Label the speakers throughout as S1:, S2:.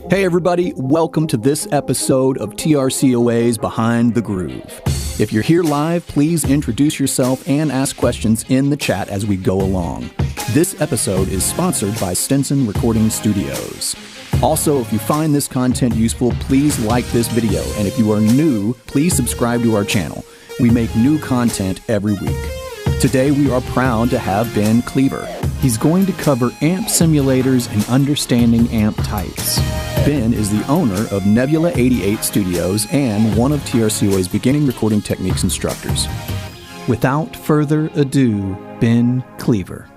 S1: Hey everybody, welcome to this episode of TRCOA's Behind the Groove. If you're here live, please introduce yourself and ask questions in the chat as we go along. This episode is sponsored by Stinson Recording Studios. Also, if you find this content useful, please like this video, and if you are new, please subscribe to our channel. We make new content every week. Today we are proud to have Ben Kliever. He's going to cover amp simulators and understanding amp types. Ben is the owner of Nebula 88 Studios and one of TRCOA's beginning recording techniques instructors. Without further ado, Ben Kliever.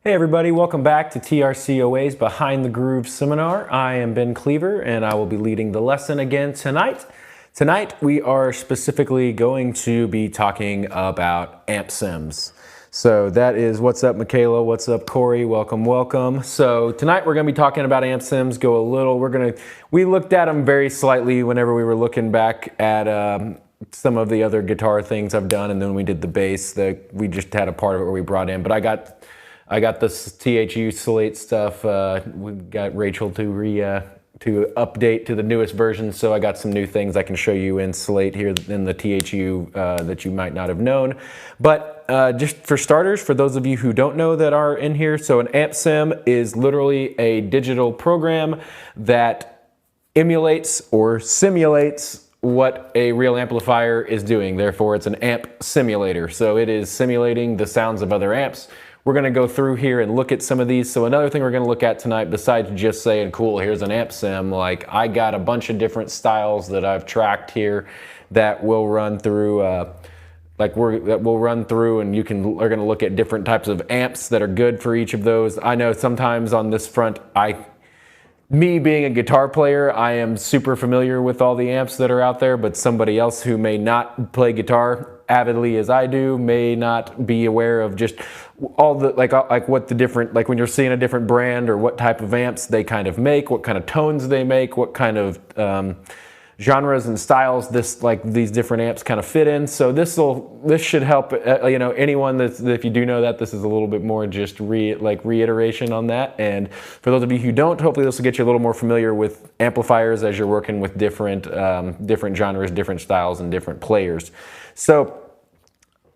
S2: Hey everybody, welcome back to TRCOA's Behind the Groove seminar. I am Ben Kliever and I will be leading the lesson again tonight. Tonight we are specifically going to be talking about amp sims. So that is what's up Michaela, what's up Corey, welcome, welcome. So tonight we're going to be talking about amp sims, we looked at them very slightly whenever we were looking back at some of the other guitar things I've done, and then we did the bass, we just had a part of it where we brought in, but I got this THU Slate stuff. We got Rachel to update to the newest version, so I got some new things I can show you in Slate here in the THU that you might not have known. But just for starters, for those of you who don't know that are in here, so an amp sim is literally a digital program that emulates or simulates what a real amplifier is doing. Therefore, it's an amp simulator. So it is simulating the sounds of other amps. We're going to go through here and look at some of these. So another thing we're going to look at tonight, besides just saying, cool, here's an amp sim, like I got a bunch of different styles that I've tracked here that we'll run through, and are going to look at different types of amps that are good for each of those. I know sometimes on this front, me being a guitar player, I am super familiar with all the amps that are out there, but somebody else who may not play guitar avidly as I do may not be aware of just all the like what the different, like when you're seeing a different brand or what type of amps they kind of make, what kind of tones they make, what kind of genres and styles these different amps kind of fit in. So this should help anyone that if you do know that, this is a little bit more just reiteration on that. And for those of you who don't, hopefully this will get you a little more familiar with amplifiers as you're working with different genres, different styles, and different players. So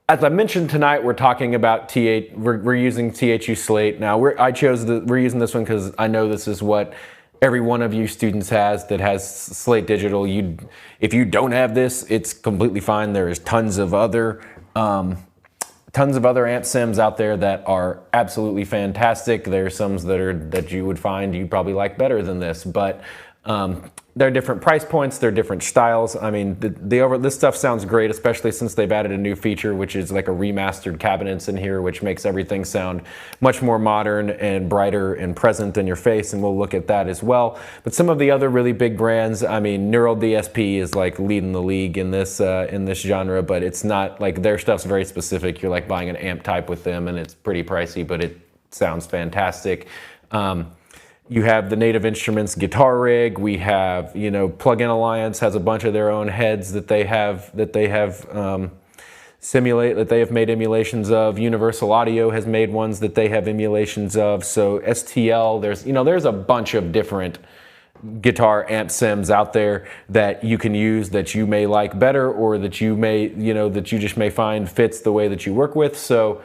S2: as I mentioned tonight, we're talking about we're using THU Slate. Now we're using this one because I know this is what every one of you students has that has Slate Digital. If you don't have this, it's completely fine. There is tons of other amp sims out there that are absolutely fantastic. There are some that you would find you probably like better than this, but there are different price points, there are different styles. I mean, this stuff sounds great, especially since they've added a new feature, which is like a remastered cabinets in here, which makes everything sound much more modern and brighter and present in your face, and we'll look at that as well. But some of the other really big brands, I mean, Neural DSP is like leading the league in this genre, but it's not like their stuff's very specific. You're like buying an amp type with them, and it's pretty pricey, but it sounds fantastic. You have the Native Instruments Guitar Rig. We have, Plug-in Alliance has a bunch of their own heads that they have made emulations of. Universal Audio has made ones that they have emulations of. So STL, there's a bunch of different guitar amp sims out there that you can use that you may like better, or that you may, that you just may find fits the way that you work with. So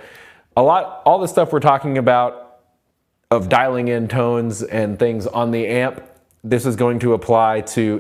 S2: all the stuff we're talking about of dialing in tones and things on the amp, this is going to apply to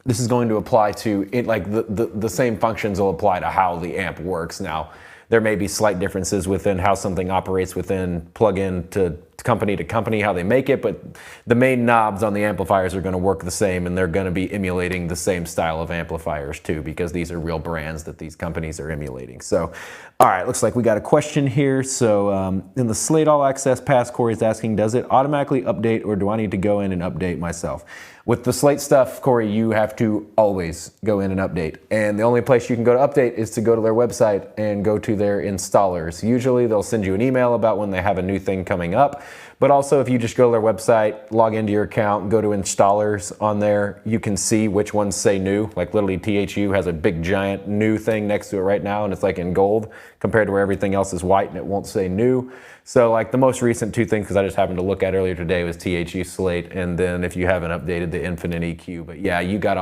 S2: the same functions will apply to how the amp works. Now, there may be slight differences within how something operates within plug-in to company, how they make it, but the main knobs on the amplifiers are going to work the same, and they're going to be emulating the same style of amplifiers too, because these are real brands that these companies are emulating. So, all right, looks like we got a question here. So in the Slate All Access Pass, Corey's asking, does it automatically update, or do I need to go in and update myself? With the Slate stuff, Corey, you have to always go in and update. And the only place you can go to update is to go to their website and go to their installers. Usually they'll send you an email about when they have a new thing coming up, But also if you just go to their website, log into your account, go to installers on there, you can see which ones say new. Like literally THU has a big giant new thing next to it right now, and it's like in gold compared to where everything else is white and it won't say new. So like the most recent two things, because I just happened to look at earlier today, was THU Slate, and then if you haven't updated, the Infinite EQ. But yeah, you gotta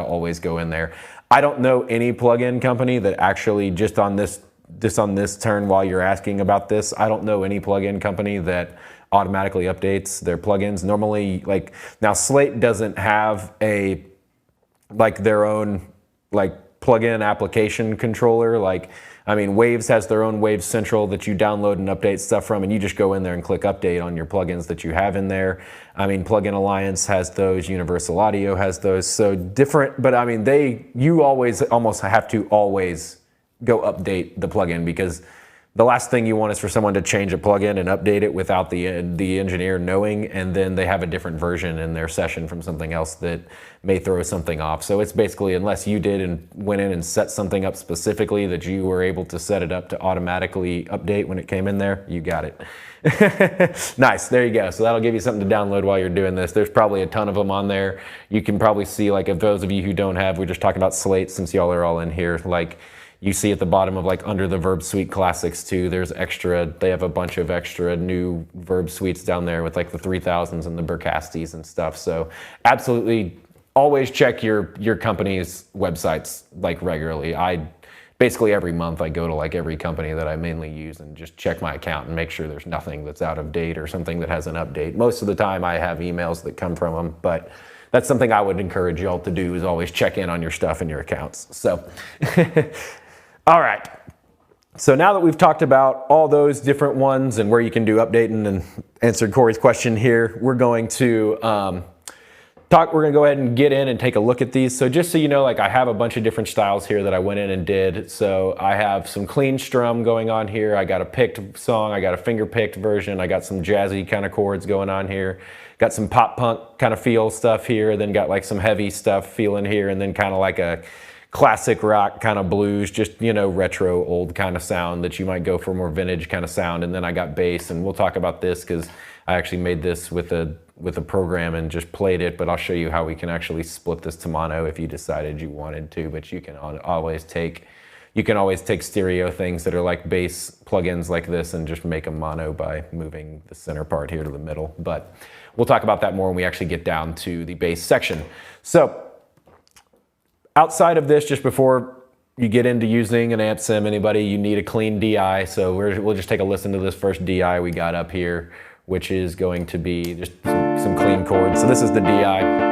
S2: always go in there. I don't know any plugin company that actually just on this turn while you're asking about this, I don't know any plugin company that automatically updates their plugins. Normally, like now Slate doesn't have a like their own like plugin application controller. Like I mean, Waves has their own Waves Central that you download and update stuff from, and you just go in there and click update on your plugins that you have in there. I mean, Plugin Alliance has those, Universal Audio has those, so different, but I mean, you always almost have to always go update the plugin, because the last thing you want is for someone to change a plugin and update it without the engineer knowing, and then they have a different version in their session from something else that may throw something off. So it's basically, unless you did and went in and set something up specifically that you were able to set it up to automatically update when it came in there, you got it. Nice, there you go. So that'll give you something to download while you're doing this. There's probably a ton of them on there. You can probably see, like, if those of you who don't have, we're just talking about Slate since y'all are all in here, like, you see at the bottom of like under the Verb Suite Classics too, there's extra, they have a bunch of extra new Verb Suites down there with like the 3000s and the Burkastis and stuff. So absolutely always check your company's websites like regularly. Basically every month I go to like every company that I mainly use and just check my account and make sure there's nothing that's out of date or something that has an update. Most of the time I have emails that come from them, but that's something I would encourage y'all to do, is always check in on your stuff and your accounts. So, all right. So now that we've talked about all those different ones and where you can do updating and answered Corey's question here, we're going to we're gonna go ahead and get in and take a look at these. So just so you know, like I have a bunch of different styles here that I went in and did. So I have some clean strum going on here. I got a picked song. I got a finger picked version. I got some jazzy kind of chords going on here. Got some pop punk kind of feel stuff here. Then got like some heavy stuff feeling here. And then kind of like a classic rock kind of blues, just, you know, retro old kind of sound that you might go for more vintage kind of sound. And then I got bass, and we'll talk about this because I actually made this with a program and just played it, but I'll show you how we can actually split this to mono if you decided you wanted to. But you can always take stereo things that are like bass plugins like this and just make them mono by moving the center part here to the middle. But we'll talk about that more when we actually get down to the bass section. So outside of this, just before you get into using an amp sim, anybody, you need a clean DI. So we'll just take a listen to this first DI we got up here, which is going to be just some clean chords. So this is the DI.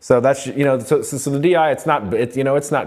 S2: So that's, you know, so the DI, it's not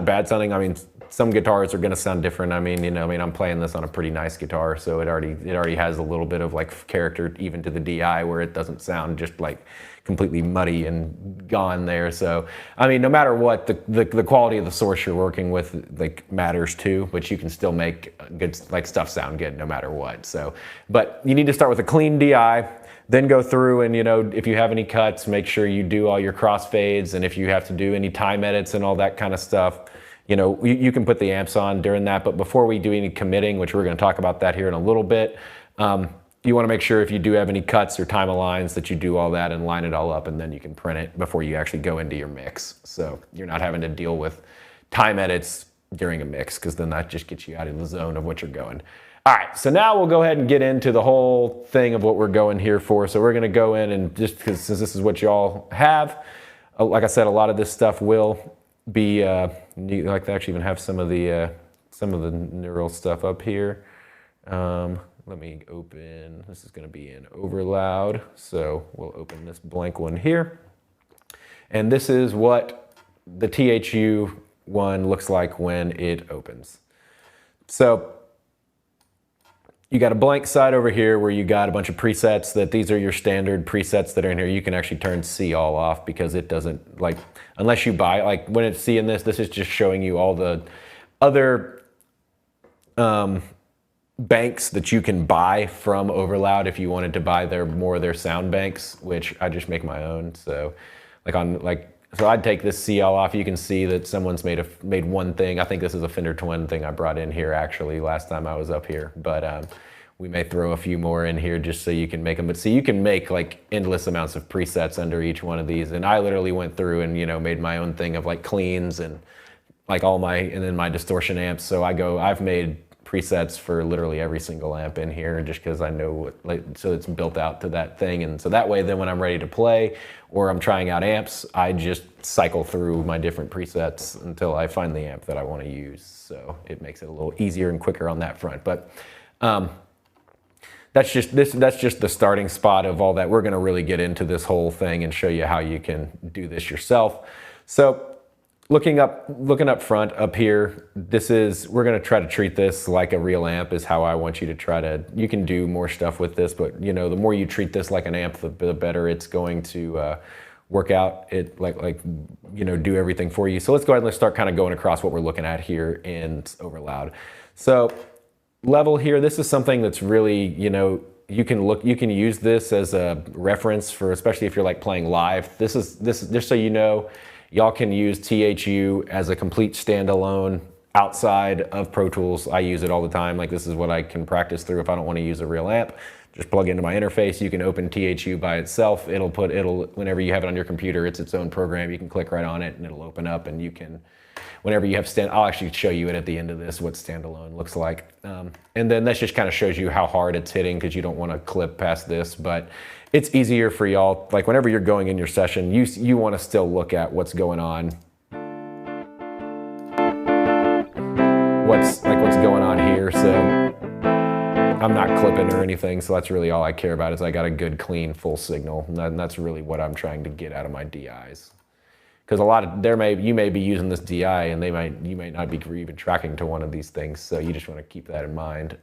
S2: bad sounding. I mean, some guitars are going to sound different. I mean, I'm playing this on a pretty nice guitar, so it already has a little bit of like character even to the DI, where it doesn't sound just like completely muddy and gone there. So, I mean, no matter what, the quality of the source you're working with like matters too, but you can still make good like stuff sound good no matter what. So, but you need to start with a clean DI. Then go through and, you know, if you have any cuts, make sure you do all your crossfades, and if you have to do any time edits and all that kind of stuff, you know, you can put the amps on during that. But before we do any committing, which we're going to talk about that here in a little bit, you want to make sure if you do have any cuts or time aligns that you do all that and line it all up, and then you can print it before you actually go into your mix. So you're not having to deal with time edits during a mix, because then that just gets you out of the zone of what you're going. All right, so now we'll go ahead and get into the whole thing of what we're going here for. So we're going to go in and just, because since this is what y'all have, like I said, a lot of this stuff will be, like they actually even have some of the neural stuff up here. Let me open, this is going to be in Overloud, so we'll open this blank one here. And this is what the THU one looks like when it opens. So you got a blank side over here where you got a bunch of presets that these are your standard presets that are in here. You can actually turn C all off because it doesn't, like, unless you buy, like when it's seeing this is just showing you all the other banks that you can buy from Overloud if you wanted to buy more of their sound banks, which I just make my own. So like So I'd take this CL off. You can see that someone's made one thing. I think this is a Fender Twin thing I brought in here actually last time I was up here. But we may throw a few more in here just so you can make them. But see, you can make like endless amounts of presets under each one of these. And I literally went through and, you know, made my own thing of like cleans and like and then my distortion amps. So I've made presets for literally every single amp in here just because I know so it's built out to that thing. And so that way then when I'm ready to play or I'm trying out amps, I just cycle through my different presets until I find the amp that I want to use. So it makes it a little easier and quicker on that front. But that's just the starting spot of all that. We're going to really get into this whole thing and show you how you can do this yourself. So looking up front up here, we're going to try to treat this like a real amp is how I want you to try to, you can do more stuff with this, but you know, the more you treat this like an amp, the better it's going to work out, it like you know, do everything for you. So let's go ahead and let's start kind of going across what we're looking at here in Overloud. So level here, this is something that's really, you know, you can use this as a reference for, especially if you're like playing live. This is just so you know, y'all can use THU as a complete standalone outside of Pro Tools. I use it all the time. Like this is what I can practice through if I don't want to use a real amp. Just plug into my interface. You can open THU by itself. Whenever you have it on your computer, it's its own program. You can click right on it and it'll open up and you can, whenever you have I'll actually show you it at the end of this, what standalone looks like. And then that just kind of shows you how hard it's hitting because you don't want to clip past this, but it's easier for y'all. Like whenever you're going in your session, you want to still look at what's going on. What's going on here. So I'm not clipping or anything. So that's really all I care about is I got a good, clean, full signal. And that's really what I'm trying to get out of my DIs. Because you may be using this DI and you may not be even tracking to one of these things. So you just want to keep that in mind.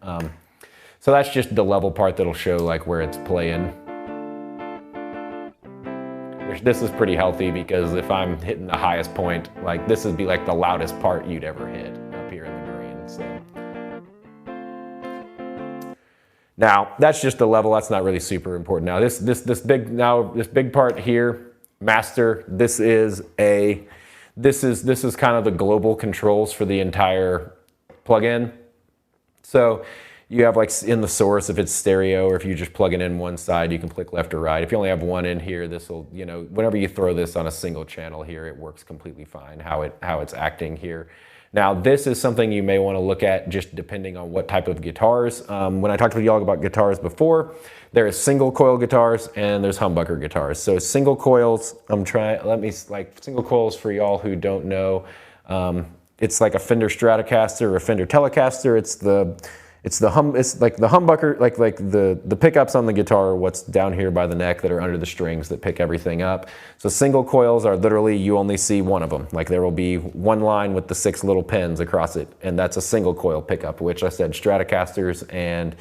S2: So that's just the level part that'll show like where it's playing. This is pretty healthy because if I'm hitting the highest point, like this would be like the loudest part you'd ever hit up here in the green. So now that's just the level. That's not really super important. Now this big part here, master. This is kind of the global controls for the entire plugin. So you have like in the source, if it's stereo or if you just plug it in one side, you can click left or right. If you only have one in here, this will, you know, whenever you throw this on a single channel here, it works completely fine how it's acting here. Now, this is something you may want to look at just depending on what type of guitars. When I talked with y'all about guitars before, there is single coil guitars and there's humbucker guitars. So single coils, single coils for y'all who don't know, it's like a Fender Stratocaster or a Fender Telecaster. It's like the humbucker, like the pickups on the guitar, what's down here by the neck that are under the strings that pick everything up. So single coils are literally, you only see one of them. Like there will be one line with the 6 little pins across it, and that's a single coil pickup, which I said Stratocasters and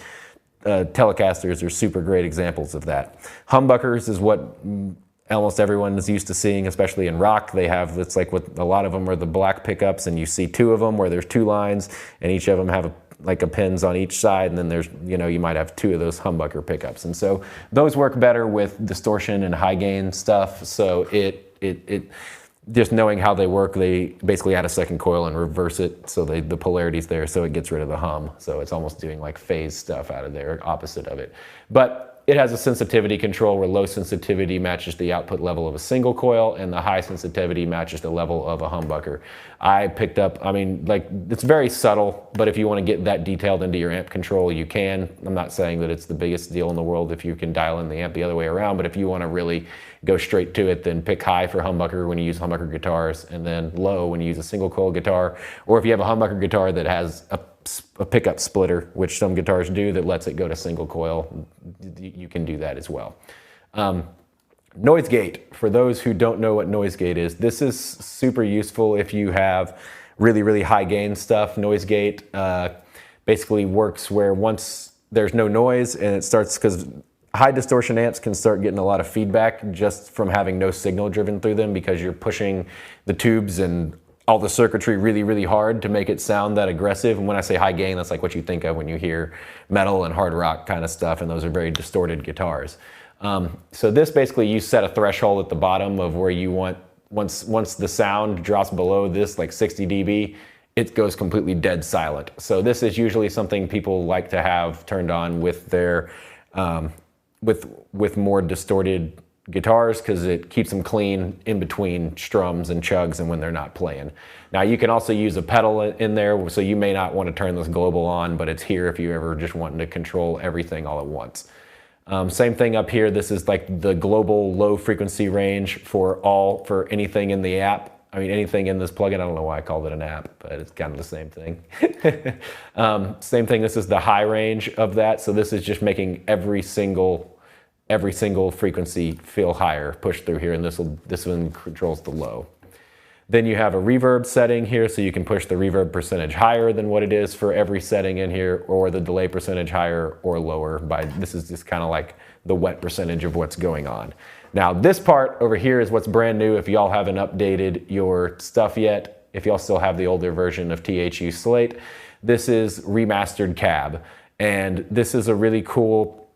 S2: Telecasters are super great examples of that. Humbuckers is what almost everyone is used to seeing, especially in rock. It's like with a lot of them are the black pickups, and you see 2 of them where there's 2 lines, and each of them have a pins on each side, and then there's, you know, you might have 2 of those humbucker pickups. And so those work better with distortion and high gain stuff. So it just knowing how they work, they basically add a second coil and reverse it. So the polarity's there, so it gets rid of the hum. So it's almost doing like phase stuff out of there, opposite of it. But it has a sensitivity control where low sensitivity matches the output level of a single coil and the high sensitivity matches the level of a humbucker. I picked up, I mean, like it's very subtle, but if you want to get that detailed into your amp control, you can. I'm not saying that it's the biggest deal in the world if you can dial in the amp the other way around, but if you want to really go straight to it, then pick high for humbucker when you use humbucker guitars and then low when you use a single coil guitar. Or if you have a humbucker guitar that has a pickup splitter, which some guitars do, that lets it go to single coil, you can do that as well. Noise gate, for those who don't know what noise gate is, this is super useful if you have really, really high gain stuff. Noise gate basically works where once there's no noise and it starts, because high distortion amps can start getting a lot of feedback just from having no signal driven through them because you're pushing the tubes and all the circuitry really, really hard to make it sound that aggressive. And when I say high gain, that's like what you think of when you hear metal and hard rock kind of stuff, and those are very distorted guitars. So this basically, you set a threshold at the bottom of where you want once the sound drops below this, like 60 dB, it goes completely dead silent. So this is usually something people like to have turned on with their with more distorted guitars, because it keeps them clean in between strums and chugs and when they're not playing. Now you can also use a pedal in there, so you may not want to turn this global on, but it's here if you ever just wanting to control everything all at once. Same thing up here. This is like the global low frequency range for anything in the app. I mean, anything in this plugin. I don't know why I called it an app, but it's kind of the same thing. Same thing. This is the high range of that. So this is just making every single frequency feel higher, push through here, and this one controls the low. Then you have a reverb setting here, so you can push the reverb percentage higher than what it is for every setting in here, or the delay percentage higher or lower. This is just kind of like the wet percentage of what's going on. Now this part over here is what's brand new if y'all haven't updated your stuff yet. If y'all still have the older version of THU Slate, this is remastered cab. And this is a really cool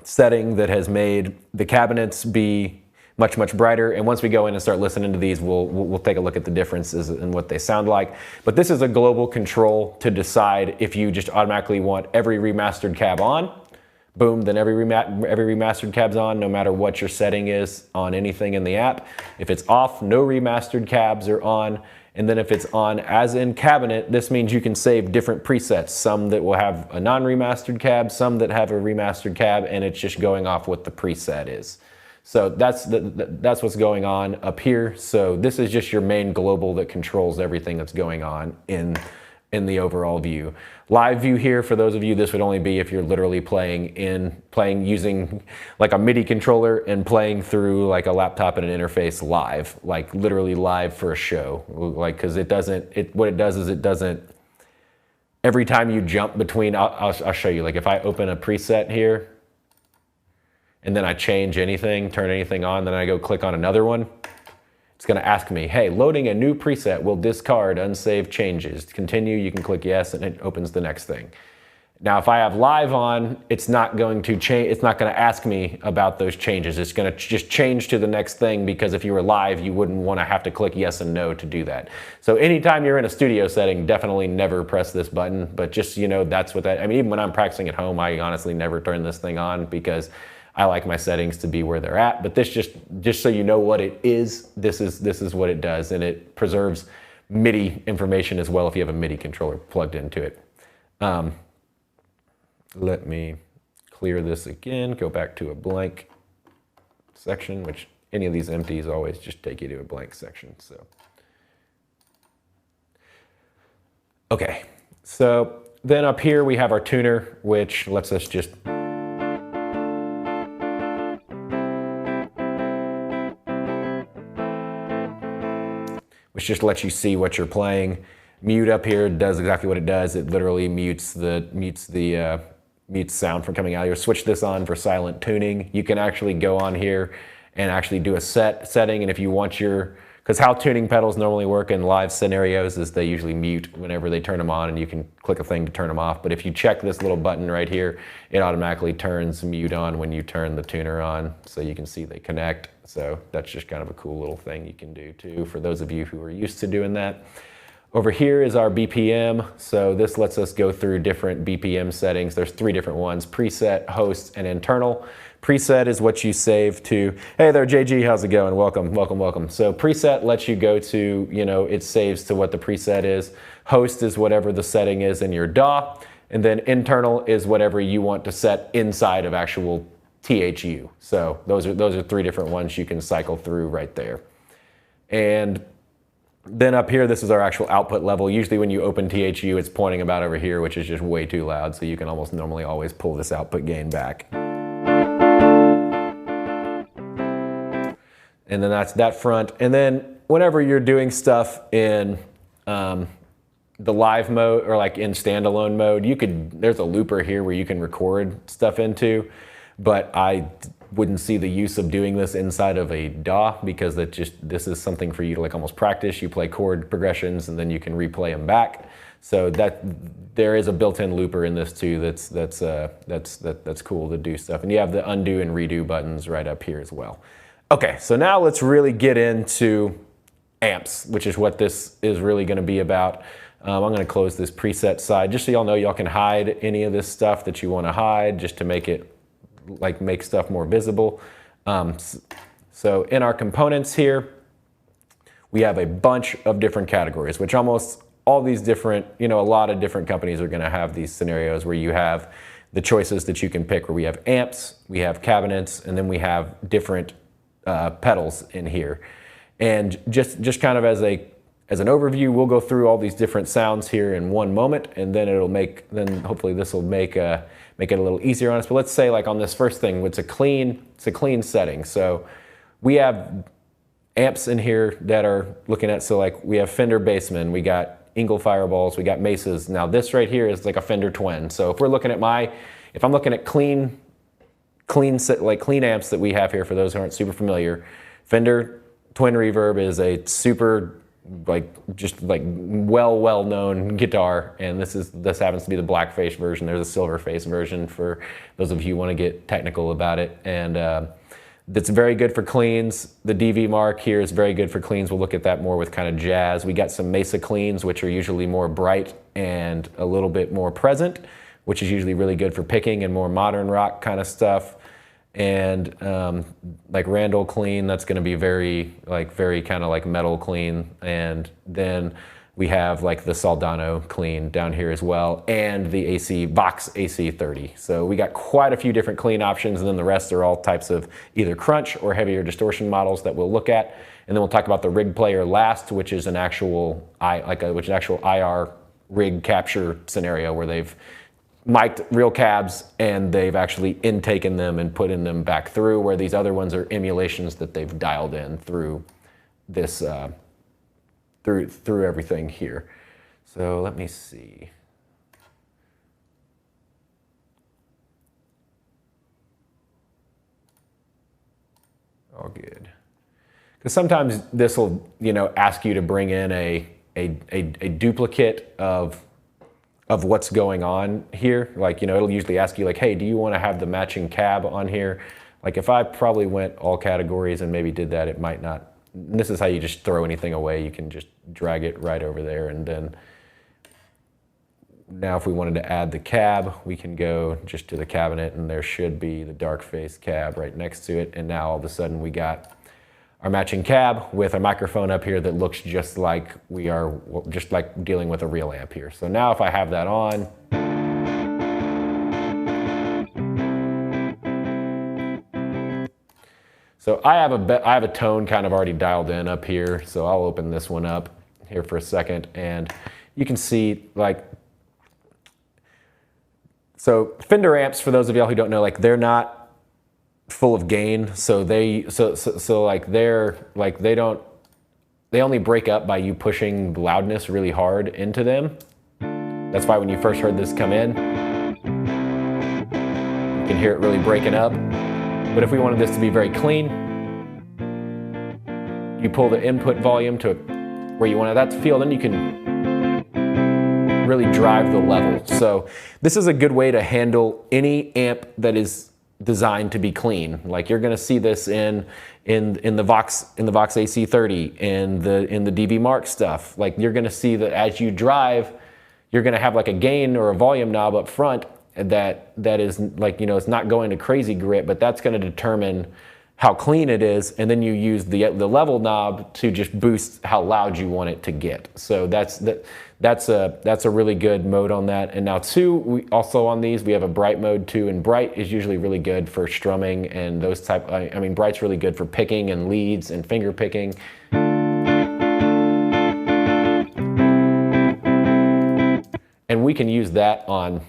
S2: setting that has made the cabinets be much, much brighter. And once we go in and start listening to these, we'll take a look at the differences and what they sound like. But this is a global control to decide if you just automatically want every remastered cab on. Boom, then every remastered cab's on, no matter what your setting is on anything in the app. If it's off, no remastered cabs are on. And then if it's on as in cabinet, this means you can save different presets. Some that will have a non-remastered cab, some that have a remastered cab, and it's just going off what the preset is. So that's what's going on up here. So this is just your main global that controls everything that's going on in the overall view. Live view here, for those of you, this would only be if you're literally playing using like a MIDI controller and playing through like a laptop and an interface live, like literally live for a show. Like, because what it does is it doesn't, every time you jump between, I'll show you, like if I open a preset here and then I change anything, turn anything on, then I go click on another one, it's going to ask me, hey, loading a new preset will discard unsaved changes. Continue, you can click yes, and it opens the next thing. Now, if I have live on, it's not going to change. It's not going to ask me about those changes. It's going to just change to the next thing, because if you were live, you wouldn't want to have to click yes and no to do that. So anytime you're in a studio setting, definitely never press this button. But just, you know, that's what that, I mean, even when I'm practicing at home, I honestly never turn this thing on, because I like my settings to be where they're at. But this just so you know what it is, this is what it does, and it preserves MIDI information as well if you have a MIDI controller plugged into it. Let me clear this again, go back to a blank section, which any of these empties always just take you to a blank section. So, okay, so then up here we have our tuner, which lets us just lets you see what you're playing. Mute up here does exactly what it does. It literally mutes sound from coming out here. Switch this on for silent tuning. You can actually go on here and actually do a setting, and if you want because how tuning pedals normally work in live scenarios is they usually mute whenever they turn them on, and you can click a thing to turn them off. But if you check this little button right here, it automatically turns mute on when you turn the tuner on, so you can see they connect. So that's just kind of a cool little thing you can do too, for those of you who are used to doing that. Over here is our BPM. So this lets us go through different BPM settings. There's 3 different ones: preset, host, and internal. Preset is what you save to. Hey there, JG, how's it going? Welcome, welcome, welcome. So preset lets you go to, you know, it saves to what the preset is. Host is whatever the setting is in your DAW. And then internal is whatever you want to set inside of actual THU. So those are 3 different ones you can cycle through right there. And then up here, this is our actual output level. Usually when you open THU, it's pointing about over here, which is just way too loud. So you can almost normally always pull this output gain back. And then that's that front. And then whenever you're doing stuff in the live mode, or like in standalone mode, there's a looper here where you can record stuff into, but I wouldn't see the use of doing this inside of a DAW, because this is something for you to like almost practice. You play chord progressions and then you can replay them back. So there is a built-in looper in this too. That's cool to do stuff. And you have the undo and redo buttons right up here as well. Okay, so now let's really get into amps, which is what this is really going to be about. I'm going to close this preset side just so y'all know y'all can hide any of this stuff that you want to hide, just to make it make stuff more visible. So in our components here, we have a bunch of different categories, which almost all these different, a lot of different companies are going to have these scenarios where you have the choices that you can pick, where we have amps, we have cabinets, and then we have different pedals in here. And just kind of as an overview, we'll go through all these different sounds here in one moment, and then hopefully this will make it a little easier on us. But let's say like on this first thing, it's a clean setting. So we have amps in here that are looking at, so like we have Fender Bassmen, we got Engel Fireballs, we got Mesas. Now this right here is like a Fender Twin. So if we're looking at if I'm looking at clean amps that we have here, for those who aren't super familiar, Fender Twin Reverb is a super well-known guitar, and this happens to be the blackface version. There's a silver face version for those of you who want to get technical about it, and that's very good for cleans. The DV Mark here is very good for cleans. We'll look at that more with kind of jazz. We got some Mesa cleans, which are usually more bright and a little bit more present, which is usually really good for picking and more modern rock kind of stuff. And like Randall clean, that's going to be very kind of like metal clean. And then we have like the Soldano clean down here as well, and the Vox AC30. So we got quite a few different clean options, and then the rest are all types of either crunch or heavier distortion models that we'll look at. And then we'll talk about the rig player last, which is an actual IR rig capture scenario where they've mic'd real cabs and they've actually intaken them and put in them back through, where these other ones are emulations that they've dialed in through this through everything here. So let me see. All good. Because sometimes this will, ask you to bring in a duplicate of what's going on here. Like, it'll usually ask you like, hey, do you want to have the matching cab on here? Like if I probably went all categories and maybe did that, it might not. This is how you just throw anything away. You can just drag it right over there. And then now if we wanted to add the cab, we can go just to the cabinet, and there should be the dark face cab right next to it. And now all of a sudden we got our matching cab with a microphone up here that looks just like we are just like dealing with a real amp here. So now if I have that on, so I have a tone kind of already dialed in up here. So I'll open this one up here for a second, and you can see so Fender amps, for those of y'all who don't know, like they're not full of gain, so they only break up by you pushing loudness really hard into them. That's why when you first heard this come in, you can hear it really breaking up. But if we wanted this to be very clean, you pull the input volume to where you wanted that to feel, then you can really drive the level. So this is a good way to handle any amp that is designed to be clean. Like you're going to see this in the Vox AC30, in the DV Mark stuff. Like you're going to see that as you drive, you're going to have like a gain or a volume knob up front that is like, it's not going to crazy grit, but that's going to determine how clean it is, and then you use the level knob to just boost how loud you want it to get. So that's a really good mode on that. And now we also on these, we have a bright mode too, and bright is usually really good for strumming and those type. I mean, bright's really good for picking and leads and finger picking. And we can use that on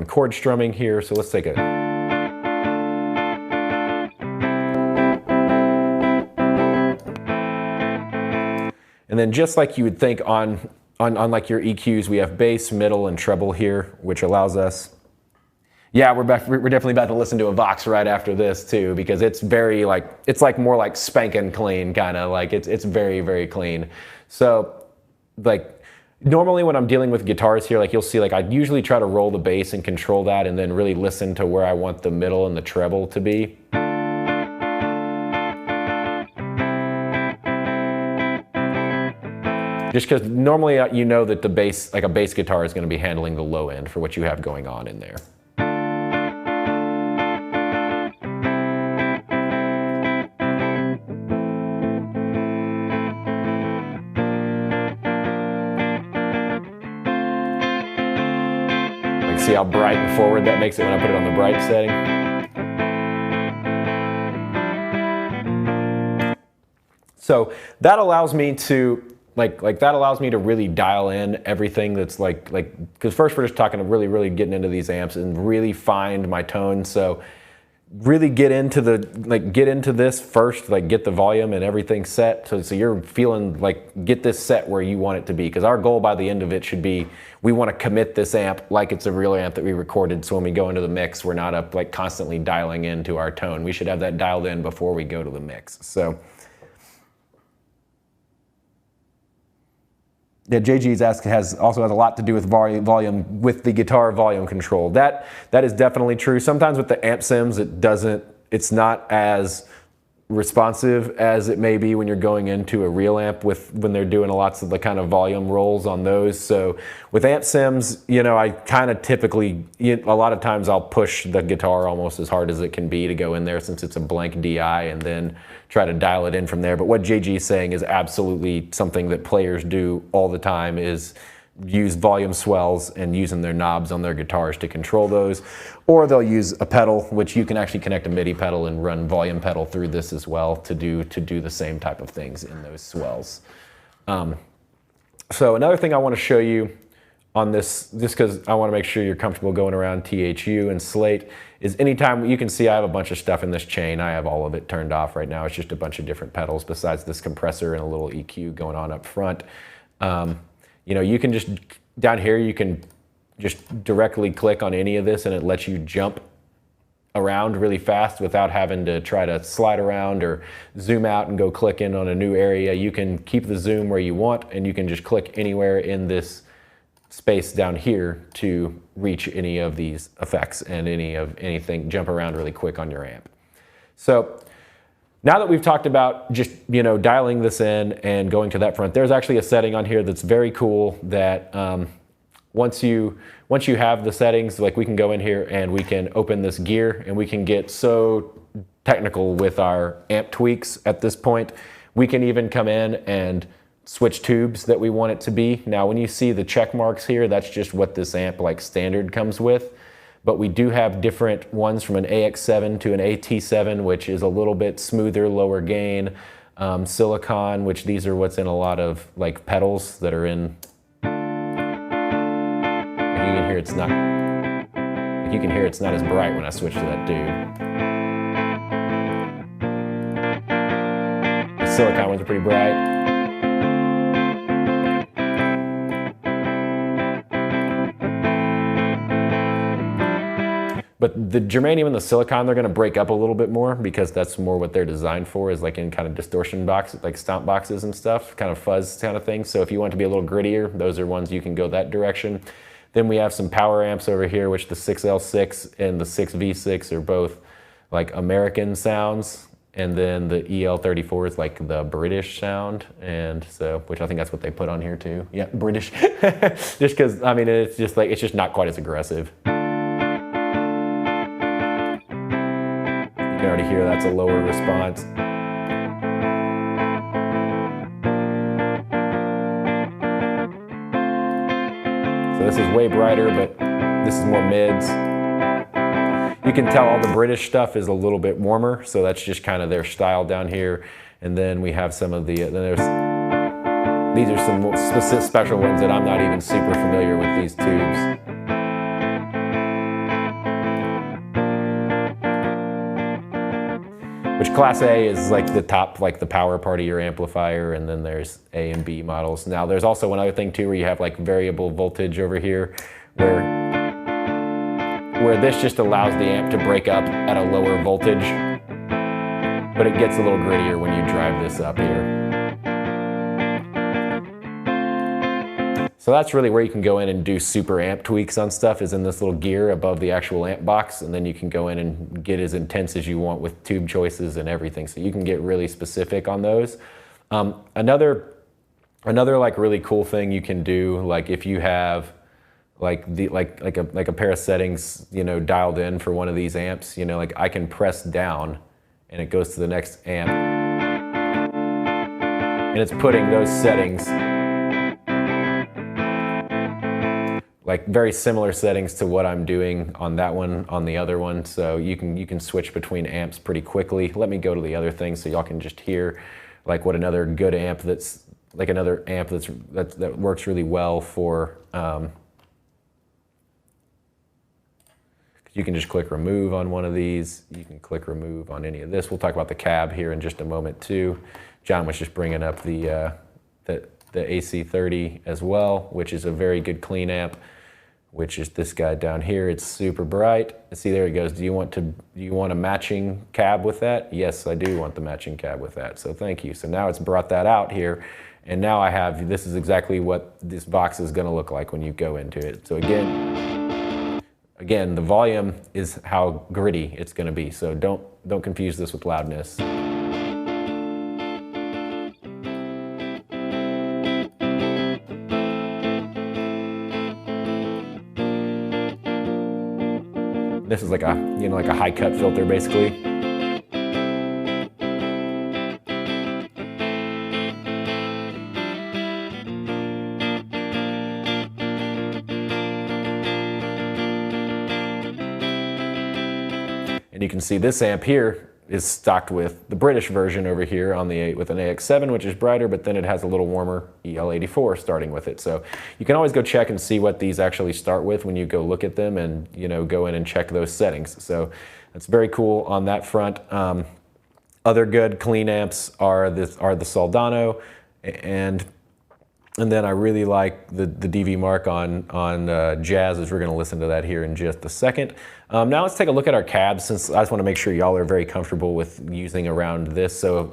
S2: chord strumming here. So let's take a and then just like you would think on like your EQs, we have bass, middle, and treble here, which allows us. Yeah, we're definitely about to listen to a Vox right after this too, because it's very it's more like spanking clean, kind of like it's very, very clean. So like Normally when I'm dealing with guitars here, like you'll see, like I usually try to roll the bass and control that and then really listen to where I want the middle and the treble to be. Just because normally you know that the bass, like a bass guitar, is going to be handling the low end for what you have going on in there. See how bright and forward that makes it when I put it on the bright setting. So that allows me to that allows me to really dial in everything that's because first we're just talking really getting into these amps and really find my tone. So really get into this first, like get the volume and everything set so you're feeling like get this set where you want it to be, because our goal by the end of it should be we want to commit this amp like it's a real amp that we recorded, so when we go into the mix we're not up like constantly dialing into our tone. We should have that dialed in before we go to the mix. So yeah, JG's ask also has a lot to do with volume with the guitar volume control. That is definitely true. Sometimes with the amp sims, it's not as responsive as it may be when you're going into a real amp when they're doing lots of the kind of volume rolls on those. So with amp sims, you know, I kind of typically, a lot of times I'll push the guitar almost as hard as it can be to go in there since it's a blank DI, and then try to dial it in from there. But what JG is saying is absolutely something that players do all the time, is use volume swells and using their knobs on their guitars to control those. Or they'll use a pedal, which you can actually connect a MIDI pedal and run volume pedal through this as well to do the same type of things in those swells. So another thing I want to show you on this, just because I want to make sure you're comfortable going around THU and Slate, is anytime you can see I have a bunch of stuff in this chain. I have all of it turned off right now. It's just a bunch of different pedals besides this compressor and a little EQ going on up front. You know, you can just, down here, you can just directly click on any of this and it lets you jump around really fast without having to try to slide around or zoom out and go click in on a new area. You can keep the zoom where you want, and you can just click anywhere in this space down here to reach any of these effects and anything, jump around really quick on your amp. So now that we've talked about just, you know, dialing this in and going to that front, there's actually a setting on here that's very cool that once you have the settings, like we can go in here and we can open this gear and we can get so technical with our amp tweaks at this point. We can even come in and switch tubes that we want it to be. Now when you see the check marks here, that's just what this amp like standard comes with. But we do have different ones, from an AX7 to an AT7, which is a little bit smoother, lower gain. Silicon, which these are what's in a lot of like pedals that are in. You can hear it's not. You can hear it's not as bright when I switch to that tube. The silicon ones are pretty bright. But the germanium and the silicon, they're going to break up a little bit more because that's more what they're designed for, is like in kind of distortion boxes, like stomp boxes and stuff, kind of fuzz kind of thing. So if you want to be a little grittier, those are ones you can go that direction. Then we have some power amps over here, which the 6L6 and the 6V6 are both like American sounds. And then the EL34 is like the British sound. And so, which I think that's what they put on here too. Yeah, British. Just because, I mean, it's just like, it's just not quite as aggressive. You can already hear that's a lower response. So this is way brighter, but this is more mids. You can tell all the British stuff is a little bit warmer, so that's just kind of their style down here. And then we have some of the, these are some specific special ones that I'm not even super familiar with these tubes. Which Class A is like the top, like the power part of your amplifier, and then there's A and B models. Now there's also one other thing too, where you have like variable voltage over here, where this just allows the amp to break up at a lower voltage, but it gets a little grittier when you drive this up here. So that's really where you can go in and do super amp tweaks on stuff, is in this little gear above the actual amp box, and then you can go in and get as intense as you want with tube choices and everything. So you can get really specific on those. Another like really cool thing you can do, like if you have like a pair of settings, you know, dialed in for one of these amps, you know, like I can press down and it goes to the next amp, and it's putting those settings, like very similar settings to what I'm doing on that one, on the other one. So you can switch between amps pretty quickly. Let me go to the other thing so y'all can just hear like what another good amp that's like another amp that works really well for. You can just click remove on one of these. You can click remove on any of this. We'll talk about the cab here in just a moment too. John was just bringing up the AC30 as well, which is a very good clean amp, which is this guy down here. It's super bright. See, there he goes. Do you want a matching cab with that? Yes, I do want the matching cab with that. So thank you. So now it's brought that out here, and now I have, this is exactly what this box is going to look like when you go into it. So again, the volume is how gritty it's going to be. So don't confuse this with loudness. This is like a, you know, like a high cut filter basically. And you can see this amp here is stocked with the British version over here on with an AX7, which is brighter, but then it has a little warmer EL84 starting with it. So you can always go check and see what these actually start with when you go look at them, and you know, go in and check those settings. So that's very cool on that front. Other good clean amps are the Soldano, and then I really like the DV Mark on Jazz, as we're going to listen to that here in just a second. Now let's take a look at our cabs, since I just want to make sure y'all are very comfortable with using around this. So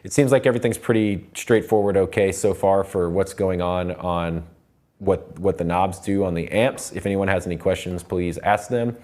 S2: it seems like everything's pretty straightforward okay so far for what's going on what the knobs do on the amps. If anyone has any questions, please ask them.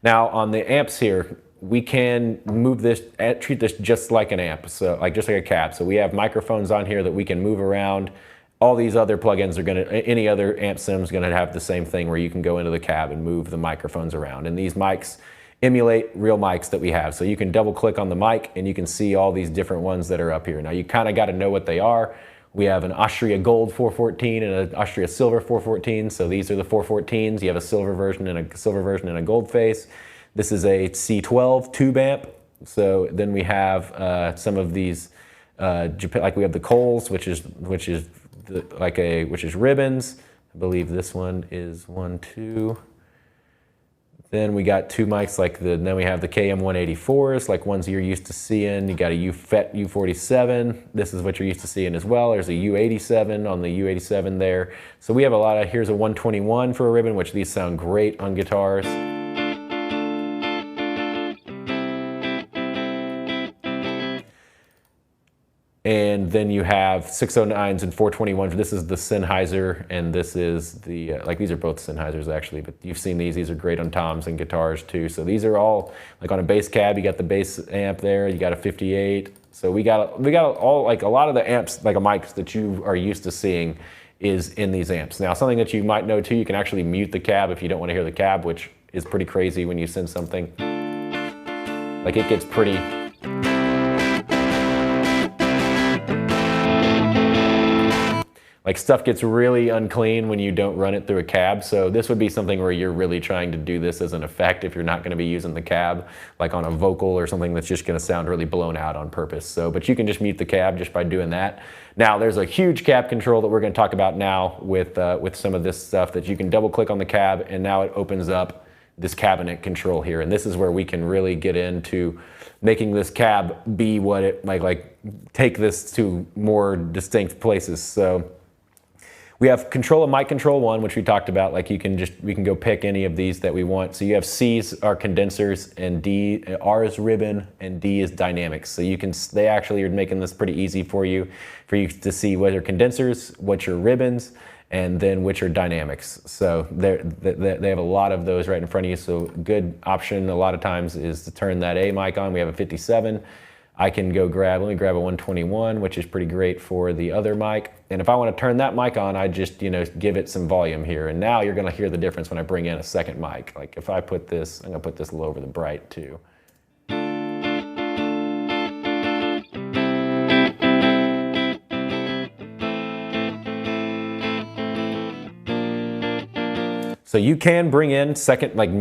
S2: Now on the amps here, we can move this, treat this just like an amp, so like just like a cab. So we have microphones on here that we can move around. All these other plugins are any other amp sim is gonna have the same thing, where you can go into the cab and move the microphones around. And these mics emulate real mics that we have. So you can double click on the mic and you can see all these different ones that are up here. Now you kind of got to know what they are. We have an Austria Gold 414 and an Austria Silver 414. So these are the 414s. You have a silver version and a gold face. This is a C12 tube amp. So then we have some of these, like we have the Coils, which is ribbons. I believe this one is 1, 2. Then we got two mics then we have the KM184s, like ones you're used to seeing. You got a UFET U47. This is what you're used to seeing as well. There's a U87 on the U87 there. So we have a lot of, here's a 121 for a ribbon, which these sound great on guitars. And then you have 609s and 421s. This is the Sennheiser, and this is the, these are both Sennheisers actually, but you've seen these. These are great on toms and guitars too. So these are all, like on a bass cab, you got the bass amp there, you got a 58. So we got all, like a lot of the amps, like a mics that you are used to seeing is in these amps. Now, something that you might know too, you can actually mute the cab if you don't want to hear the cab, which is pretty crazy when you send something. Like it gets pretty, like stuff gets really unclean when you don't run it through a cab. So this would be something where you're really trying to do this as an effect if you're not going to be using the cab, like on a vocal or something that's just going to sound really blown out on purpose. So, but you can just mute the cab just by doing that. Now there's a huge cab control that we're going to talk about now with some of this stuff, that you can double click on the cab and now it opens up this cabinet control here. And this is where we can really get into making this cab be what it, like take this to more distinct places. So we have control of mic control 1, which we talked about. Like we can go pick any of these that we want. So you have C's are condensers, and R is ribbon, and D is dynamics. So they actually are making this pretty easy for you to see what are condensers, what your ribbons, and then which are dynamics. So they have a lot of those right in front of you. So good option a lot of times is to turn that A mic on. We have a 57. I can go grab, let me grab a 121, which is pretty great for the other mic. And if I want to turn that mic on, I just, give it some volume here. And now you're going to hear the difference when I bring in a second mic. Like if I put this, I'm going to put this a little over the bright too. So you can bring in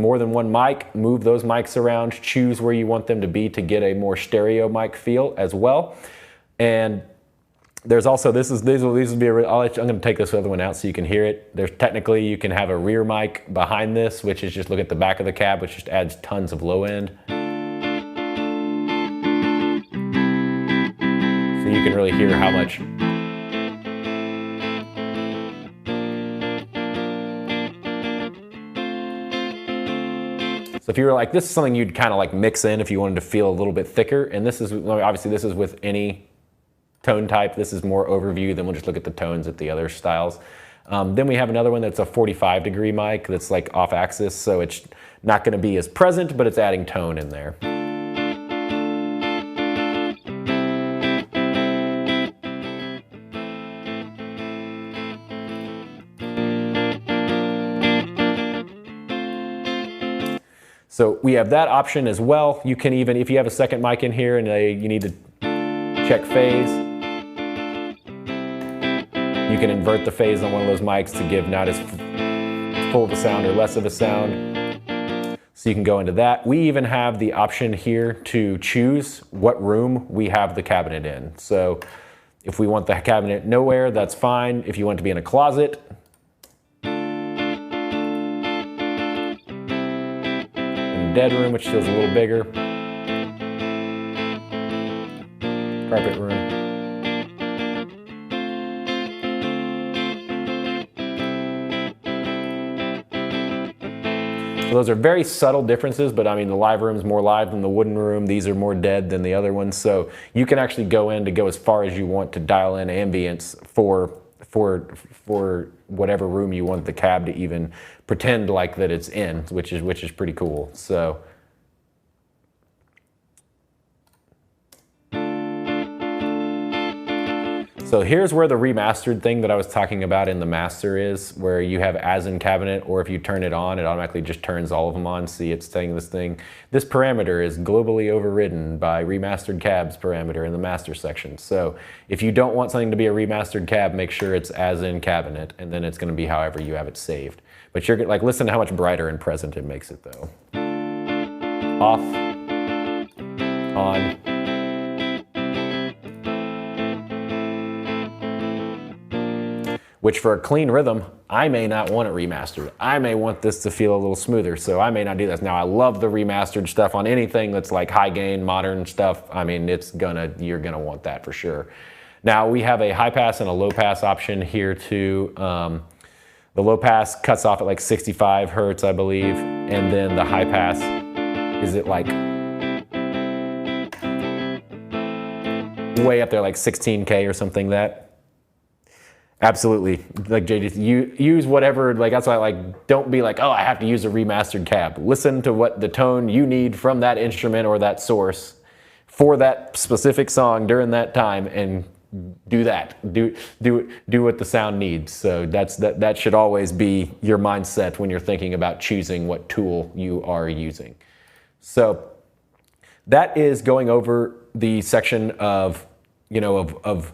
S2: more than one mic, move those mics around, choose where you want them to be to get a more stereo mic feel as well. And there's also, I'm going to take this other one out so you can hear it. There's technically, you can have a rear mic behind this, which is just look at the back of the cab, which just adds tons of low end. So you can really hear how much. So if you were like, this is something you'd kind of like mix in if you wanted to feel a little bit thicker, and this is, obviously this is with any tone type. This is more overview, then we'll just look at the tones at the other styles. Then we have another one that's a 45-degree mic that's like off axis, so it's not going to be as present, but it's adding tone in there. So we have that option as well. You can even, if you have a second mic in here and you need to check phase, you can invert the phase on one of those mics to give not as full of a sound or less of a sound. So you can go into that. We even have the option here to choose what room we have the cabinet in. So if we want the cabinet nowhere, that's fine. If you want it to be in a closet, dead room, which feels a little bigger, carpet room. So those are very subtle differences, but I mean the live room is more live than the wooden room. These are more dead than the other ones. So you can actually go as far as you want to dial in ambience for whatever room you want the cab to even pretend like that it's in, which is pretty cool. So here's where the remastered thing that I was talking about in the master is, where you have as in cabinet, or if you turn it on, it automatically just turns all of them on. See, it's saying this thing. This parameter is globally overridden by remastered cabs parameter in the master section. So if you don't want something to be a remastered cab, make sure it's as in cabinet, and then it's going to be however you have it saved. But you're like, listen to how much brighter and present it makes it though. Off, on. Which for a clean rhythm, I may not want it remastered. I may want this to feel a little smoother, so I may not do this. Now I love the remastered stuff on anything that's like high gain, modern stuff. I mean, you're gonna want that for sure. Now we have a high pass and a low pass option here too. The low pass cuts off at like 65 hertz, I believe, and then the high pass is at like way up there, like 16K or something. That absolutely, like JD, you use whatever, like that's why I like, don't be like, oh, I have to use a remastered cab. Listen to what the tone you need from that instrument or that source for that specific song during that time, and do that. Do what the sound needs. So that should always be your mindset when you're thinking about choosing what tool you are using. So that is going over the section of, of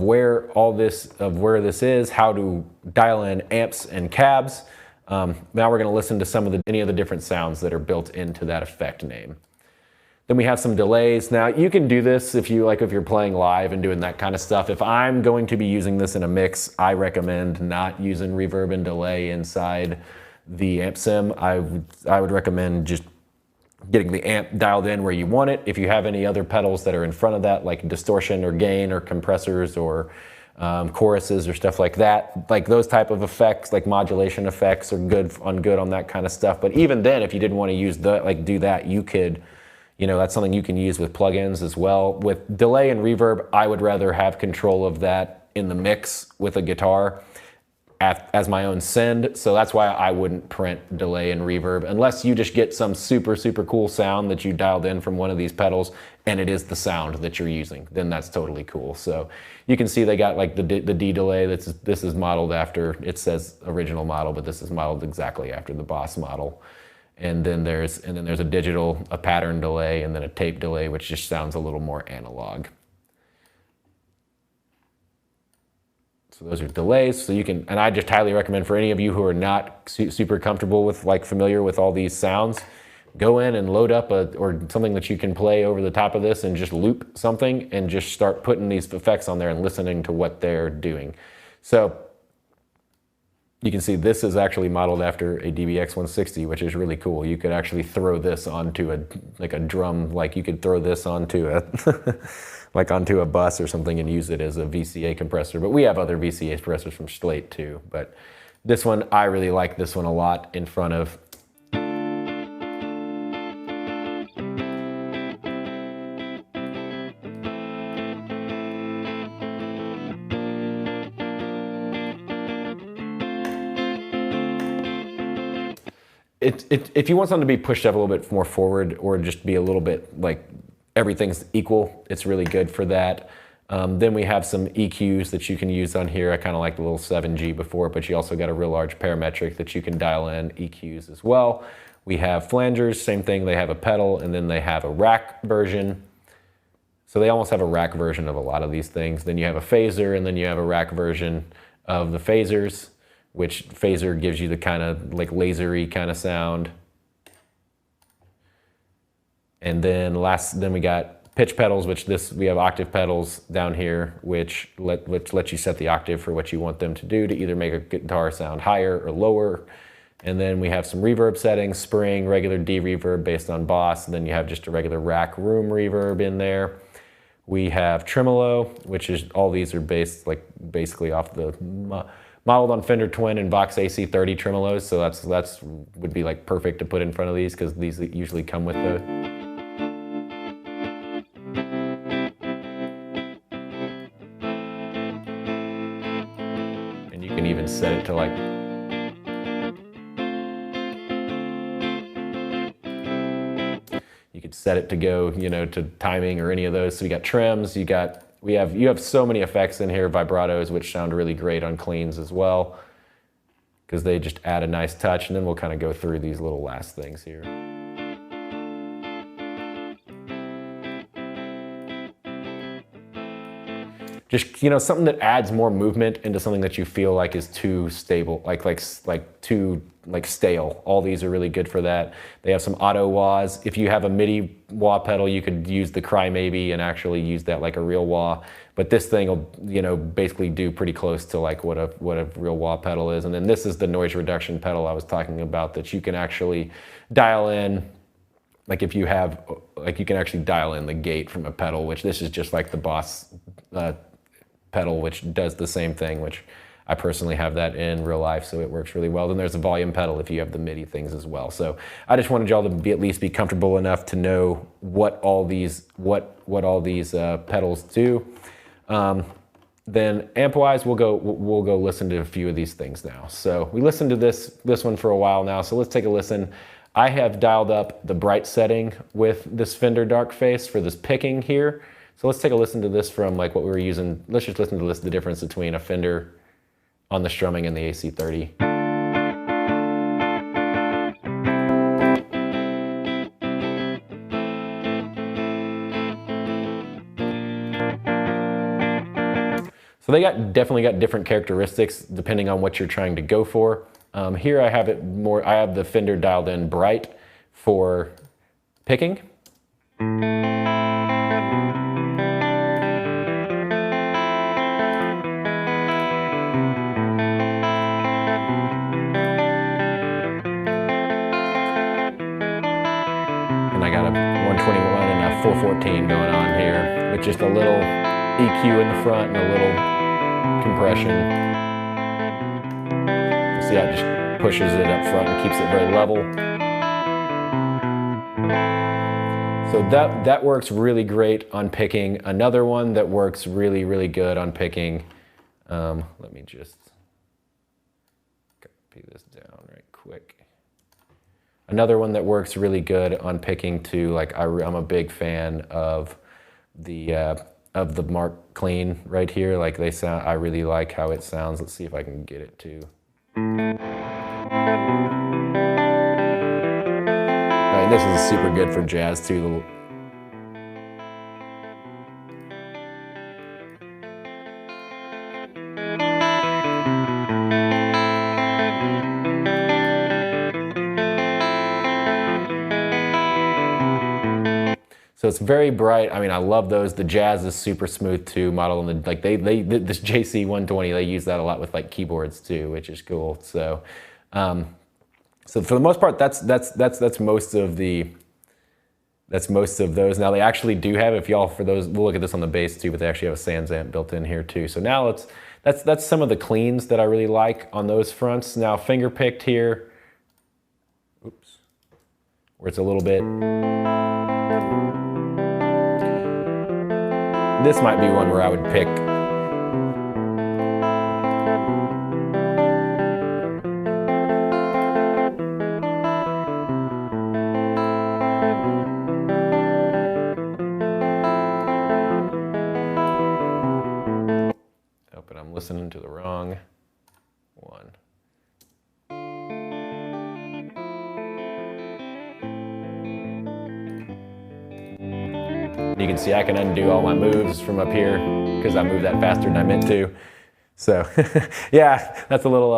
S2: where this is, how to dial in amps and cabs. Now we're going to listen to any of the different sounds that are built into that effect name. Then we have some delays. Now you can do this if you're playing live and doing that kind of stuff. If I'm going to be using this in a mix, I recommend not using reverb and delay inside the amp sim. I would recommend just getting the amp dialed in where you want it. If you have any other pedals that are in front of that, like distortion or gain or compressors or choruses or stuff like that, like those type of effects, like modulation effects, are good on that kind of stuff. But even then, if you didn't want to use do that, you could, that's something you can use with plugins as well. With delay and reverb, I would rather have control of that in the mix with a guitar. as my own send, so that's why I wouldn't print delay and reverb unless you just get some super cool sound that you dialed in from one of these pedals and it is the sound that you're using. Then that's totally cool. So you can see they got like the D delay. This is modeled after, it says original model, but this is modeled exactly after the Boss model. And then there's a digital, a pattern delay, and then a tape delay, which just sounds a little more analog. So those are delays. So you can, and I just highly recommend for any of you who are not super comfortable with, like, familiar with all these sounds, go in and load up or something that you can play over the top of this and just loop something and just start putting these effects on there and listening to what they're doing. So you can see this is actually modeled after a DBX 160, which is really cool. You could actually throw this onto a drum, like you could throw this onto a like onto a bus or something and use it as a VCA compressor. But we have other VCA compressors from Slate too. But this one, I really like this one a lot in front of. If you want something to be pushed up a little bit more forward or just be a little bit like everything's equal, it's really good for that. Then we have some EQs that you can use on here. I kind of like the little 7G before, but you also got a real large parametric that you can dial in EQs as well. We have flangers, same thing. They have a pedal and then they have a rack version. So they almost have a rack version of a lot of these things. Then you have a phaser and then you have a rack version of the phasers, which phaser gives you the kind of like lasery kind of sound. And then we got pitch pedals, which we have octave pedals down here, which let you set the octave for what you want them to do to either make a guitar sound higher or lower. And then we have some reverb settings, spring, regular D reverb based on Boss. And then you have just a regular rack room reverb in there. We have tremolo, which is, all these are basically off the modeled on Fender Twin and Vox AC30 tremolos, so that's would be like perfect to put in front of these because these usually come with the. And you can even set it to like. You could set it to go, to timing or any of those. So you got trims, you have so many effects in here, vibratos, which sound really great on cleans as well, because they just add a nice touch. And then we'll kind of go through these little last things here. Just, something that adds more movement into something that you feel like is too stable, like too stale. All these are really good for that. They have some auto wahs. If you have a MIDI wah pedal, you could use the Cry Maybe and actually use that like a real wah. But this thing will, basically do pretty close to like what a real wah pedal is. And then this is the noise reduction pedal I was talking about that you can actually dial in. Like if you have, you can actually dial in the gate from a pedal, which this is just like the Boss pedal, which does the same thing, which I personally have that in real life, so it works really well. Then there's a volume pedal if you have the MIDI things as well. So I just wanted y'all to at least be comfortable enough to know what all these pedals do. Then amp-wise, we'll go listen to a few of these things now. So we listened to this one for a while now, so let's take a listen. I have dialed up the bright setting with this Fender Dark Face for this picking here. So let's take a listen to this from like what we were using. Let's just listen to this, the difference between a Fender on the strumming and the AC30. So they definitely got different characteristics depending on what you're trying to go for. Here I have I have the Fender dialed in bright for picking. I got a 121 and a 414 going on here with just a little EQ in the front and a little compression. See how it just pushes it up front and keeps it very level. So that works really great on picking. Another one that works really, really good on picking. Let me just copy this down right quick. Another one that works really good on picking too, like I'm a big fan of the Mark Clean right here. Like they sound, I really like how it sounds. Let's see if I can get it to. I mean, this is super good for jazz too. So it's very bright. I mean, I love those. The jazz is super smooth too. Model in the like this JC120, they use that a lot with like keyboards too, which is cool. So, so for the most part, that's most of those. Now they actually do have, if y'all for those, we'll look at this on the bass too, but they actually have a Sans amp built in here too. So now that's some of the cleans that I really like on those fronts. Now finger picked here, oops, where it's a little bit. This might be one where I would pick. Oh, but I'm listening to the wrong one. You can see I can undo all my moves from up here because I moved that faster than I meant to. So yeah, that's a little,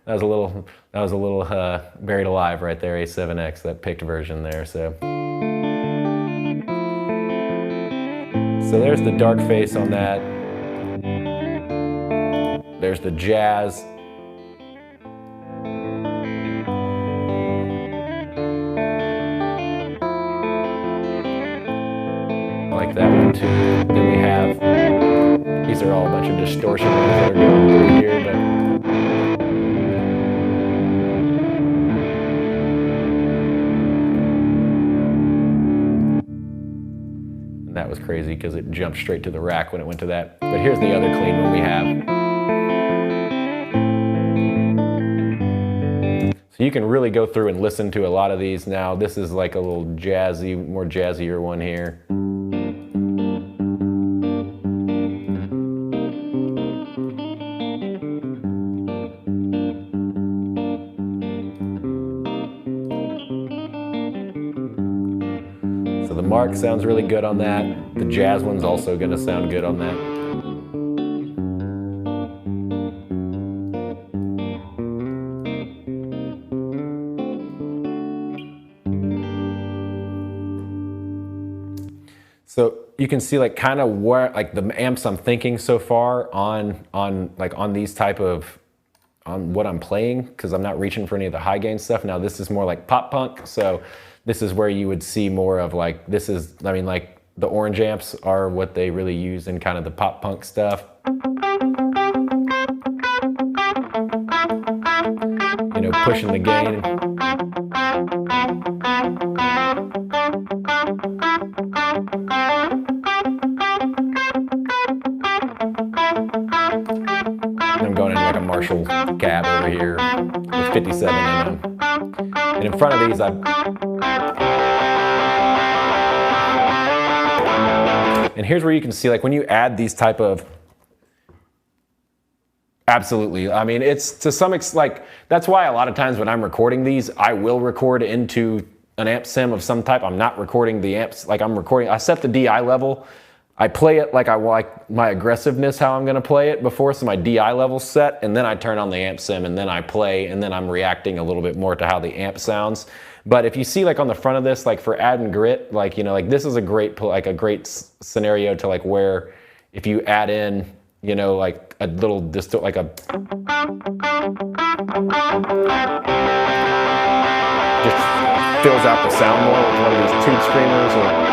S2: that was a little buried alive right there, A7X, that picked version there. So there's the dark face on that. There's the jazz. Like that one too. Then we have, these are all a bunch of distortion ones that are going through here, but and that was crazy because it jumped straight to the rack when it went to that. But here's the other clean one we have. So you can really go through and listen to a lot of these now. This is like a little jazzy, more jazzier one here. So the Mark sounds really good on that. The jazz one's also going to sound good on that. So you can see like kind of where like the amps I'm thinking so far on these type of, on what I'm playing, because I'm not reaching for any of the high gain stuff. Now this is more like pop punk, so this is where you would see more of like, this is, I mean, like the orange amps are what they really use in kind of the pop punk stuff. You know, pushing the gain. I'm going into like a Marshall cab over here with 57 in them. And in front of these, and here's where you can see like when you add these type of, absolutely. I mean, it's to some extent, like, that's why a lot of times when I'm recording these, I will record into an amp sim of some type. I'm not recording the amps, like I'm recording, I set the DI level. I play it like I like my aggressiveness, how I'm gonna play it before, so my DI level's set, and then I turn on the amp sim and then I play, and then I'm reacting a little bit more to how the amp sounds. But if you see like on the front of this, like for add and grit, like, you know, like this is a great, like a great scenario to like where if you add in, you know, like a little distortion, like a, just fills out the sound more with one of these tube screamers or,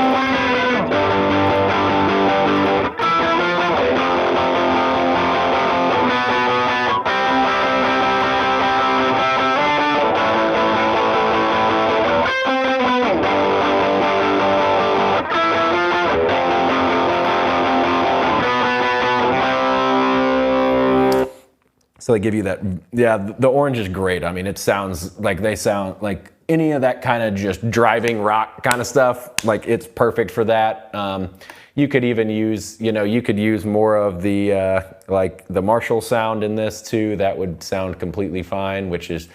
S2: So they give you that, yeah, the orange is great. I mean, it sounds like they sound like any of that kind of just driving rock kind of stuff. Like it's perfect for that. You could even use, you could use more of the, like the Marshall sound in this too. That would sound completely fine, which is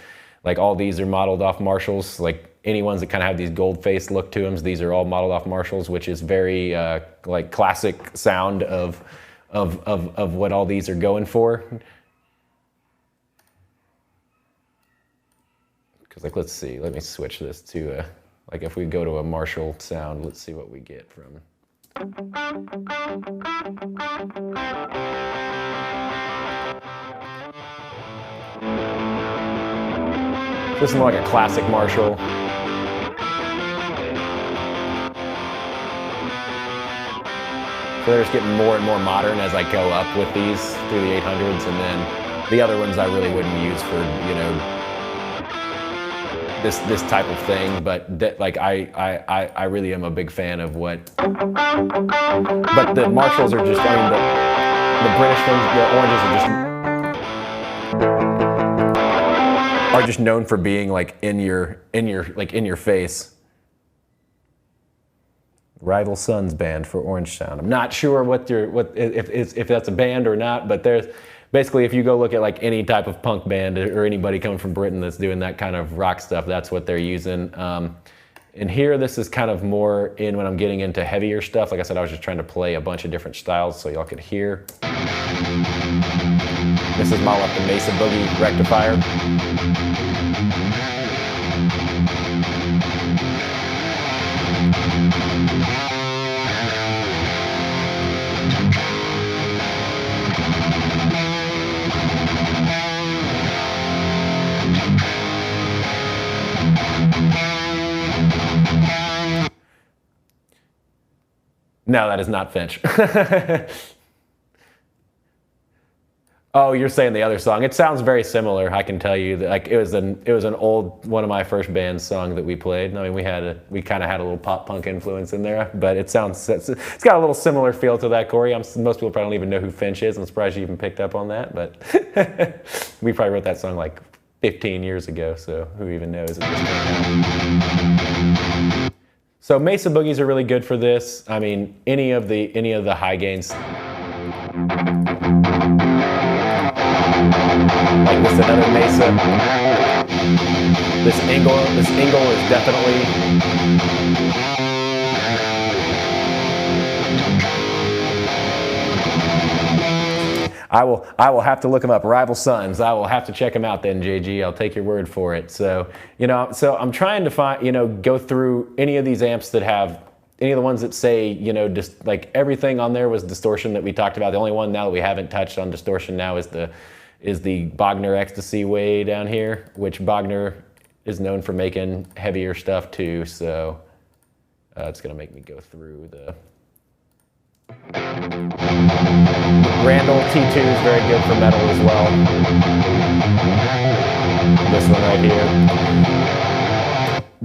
S2: like all these are modeled off Marshalls. Like any ones that kind of have these gold face look to them, these are all modeled off Marshalls, which is very like classic sound of what all these are going for. Because like, let's see, let me switch this to like if we go to a Marshall sound, let's see what we get from. This is more like a classic Marshall. So they're just getting more and more modern as I go up with these through the 800s, and then the other ones I really wouldn't use for, this type of thing, but that, like I really am a big fan of what. But the Marshalls are just, I mean, the British ones, the oranges are just known for being like in your face. Rival Sons band for Orange Sound. I'm not sure if that's a band or not, but there's. Basically, if you go look at like any type of punk band or anybody coming from Britain that's doing that kind of rock stuff, that's what they're using. And here, this is kind of more in when I'm getting into heavier stuff. Like I said, I was just trying to play a bunch of different styles so y'all could hear. This is modeled off the Mesa Boogie rectifier. No, that is not Finch. Oh, you're saying the other song. It sounds very similar. I can tell you that, like it was an old one of my first band song that we played. I mean, we kind of had a little pop punk influence in there, but it's got a little similar feel to that, Corey. Most people probably don't even know who Finch is. I'm surprised you even picked up on that, but we probably wrote that song like 15 years ago, so who even knows at this point. So Mesa Boogies are really good for this. I mean, any of the high gains. Like this, another Mesa. This Engel is definitely. I will have to look them up. Rival Sons. I will have to check them out then, JG. I'll take your word for it. So, so I'm trying to find, go through any of these amps that have, any of the ones that say, just like everything on there was distortion that we talked about. The only one now that we haven't touched on distortion now is the Bogner Ecstasy way down here, which Bogner is known for making heavier stuff too. So it's going to make me go through the... Randall T2 is very good for metal as well. This one right here.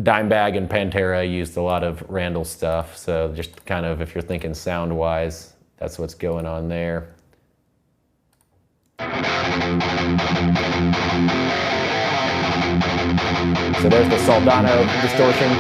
S2: Dimebag and Pantera used a lot of Randall stuff, so just kind of, if you're thinking sound-wise, that's what's going on there. So there's the Soldano distortion.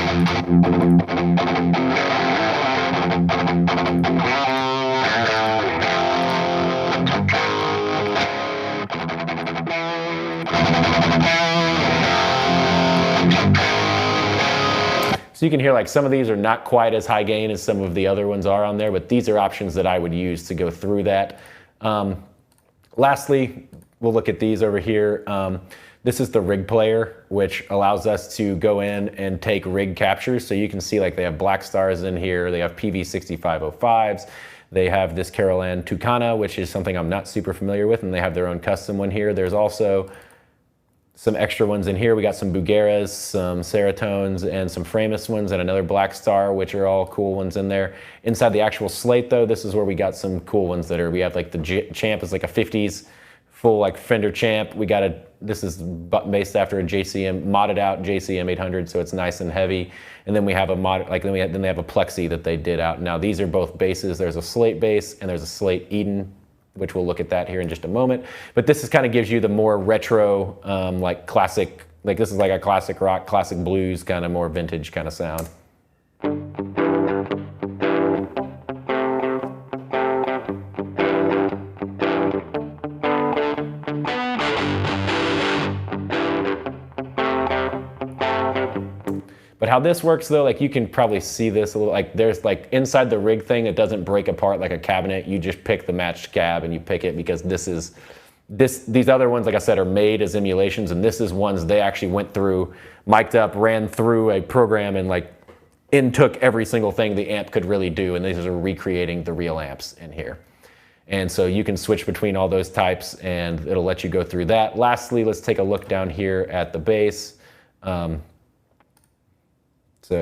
S2: So you can hear like some of these are not quite as high gain as some of the other ones are on there, but these are options that I would use to go through that. Lastly, we'll look at these over here. This is the rig player, which allows us to go in and take rig captures. So you can see like they have Black Stars in here, they have PV6505s, they have this Carolan Tucana, which is something I'm not super familiar with, and they have their own custom one here. There's also some extra ones in here. We got some Bugaras, some Seratones, and some Framus ones, and another Black Star, which are all cool ones in there. Inside the actual slate though, this is where we got some cool ones that are, we have like the Champ is like a 50s full like Fender Champ. We got this is based after a JCM, modded out JCM 800, so it's nice and heavy. And then we have a mod, like then they have a Plexi that they did out. Now these are both basses. There's a Slate bass and there's a Slate Eden which we'll look at that here in just a moment. But this is kind of gives you the more retro, like classic, like this is like a classic rock, classic blues, kind of more vintage kind of sound. But how this works though, like you can probably see this a little, like there's like inside the rig thing, it doesn't break apart like a cabinet. You just pick the matched cab and you pick it, because these other ones, like I said, are made as emulations, and this is ones they actually went through, mic'd up, ran through a program and like took every single thing the amp could really do, and these are recreating the real amps in here. And so you can switch between all those types and it'll let you go through that. Lastly, let's take a look down here at the bass. So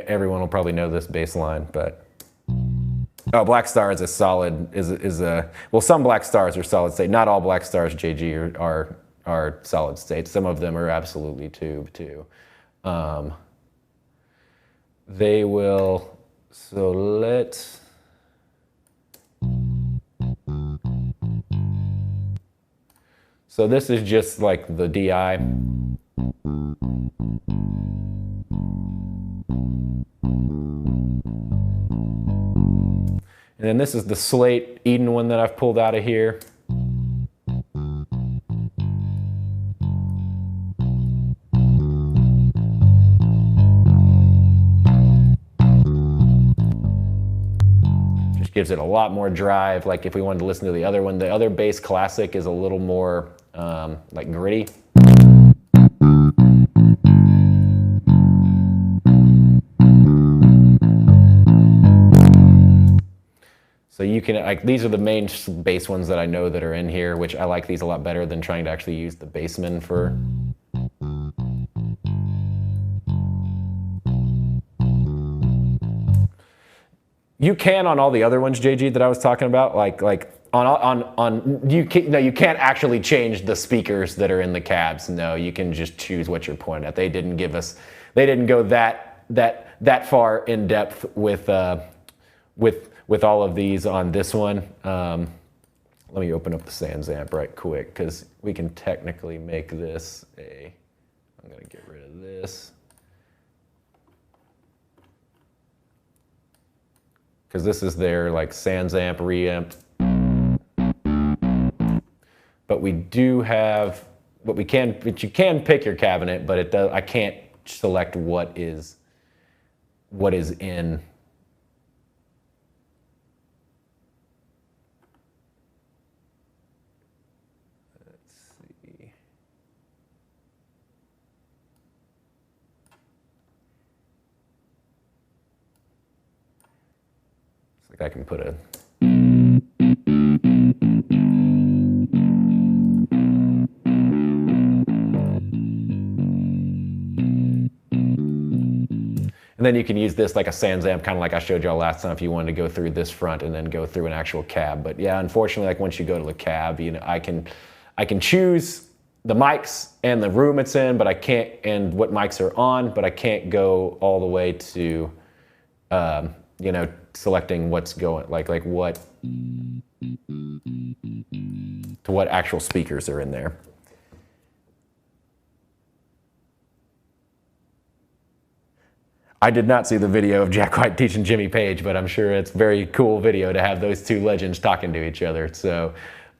S2: everyone will probably know this bass line, but oh, Black Star is a solid, well, some Black Stars are solid state. Not all Black Stars, JG, are solid state. Some of them are absolutely tube too. They will, so let's, so this is just like the DI. And then this is the Slate Eden one that I've pulled out of here. Just gives it a lot more drive. Like if we wanted to listen to the other one, the other bass classic is a little more like gritty. So you can, like, these are the main bass ones that I know that are in here, which I like these a lot better than trying to actually use the Bassman for. You can on all the other ones, JG, that I was talking about, you can't actually change the speakers that are in the cabs. No, you can just choose what you're pointing at. They didn't go that far in depth with all of these on this one. Let me open up the Sans amp right quick, because we can technically make this I'm gonna get rid of this, because this is their like Sans amp reamp. But we do have, but you can pick your cabinet, but I can't select what is in. I can put a, and then you can use this like a Sans amp, kind of like I showed y'all last time, if you wanted to go through this front and then go through an actual cab. But yeah, unfortunately, like once you go to the cab, I can choose the mics and the room it's in, but I can't, and what mics are on, but I can't go all the way to, selecting what's going, like what, to what actual speakers are in there. I did not see the video of Jack White teaching Jimmy Page, but I'm sure it's a very cool video to have those two legends talking to each other. So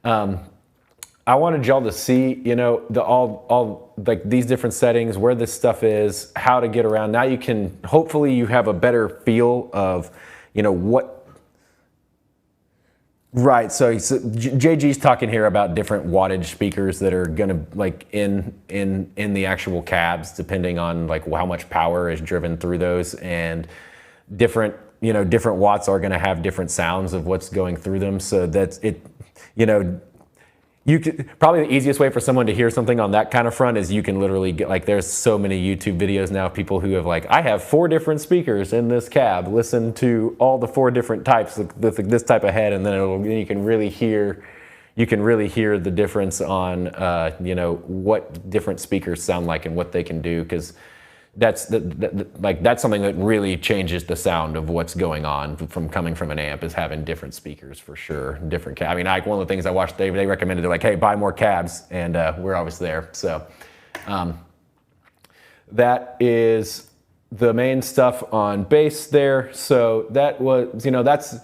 S2: I wanted y'all to see, all like these different settings, where this stuff is, how to get around. Now you can, hopefully you have a better feel of, what. Right, so JG's talking here about different wattage speakers that are gonna like in the actual cabs, depending on like how much power is driven through those, and different watts are gonna have different sounds of what's going through them. So that's it, you could, probably the easiest way for someone to hear something on that kind of front is you can literally get, like, there's so many YouTube videos now of people who have like, I have 4 different speakers in this cab, listen to all the 4 different types with this type of head, and then you can really hear the difference on what different speakers sound like and what they can do. Because that's that's something that really changes the sound of what's going on from coming from an amp, is having different speakers for sure, different cab. I mean, one of the things I watched, they recommended, they're like, hey, buy more cabs, and we're always there. So that is the main stuff on bass there. So that was, you know, that's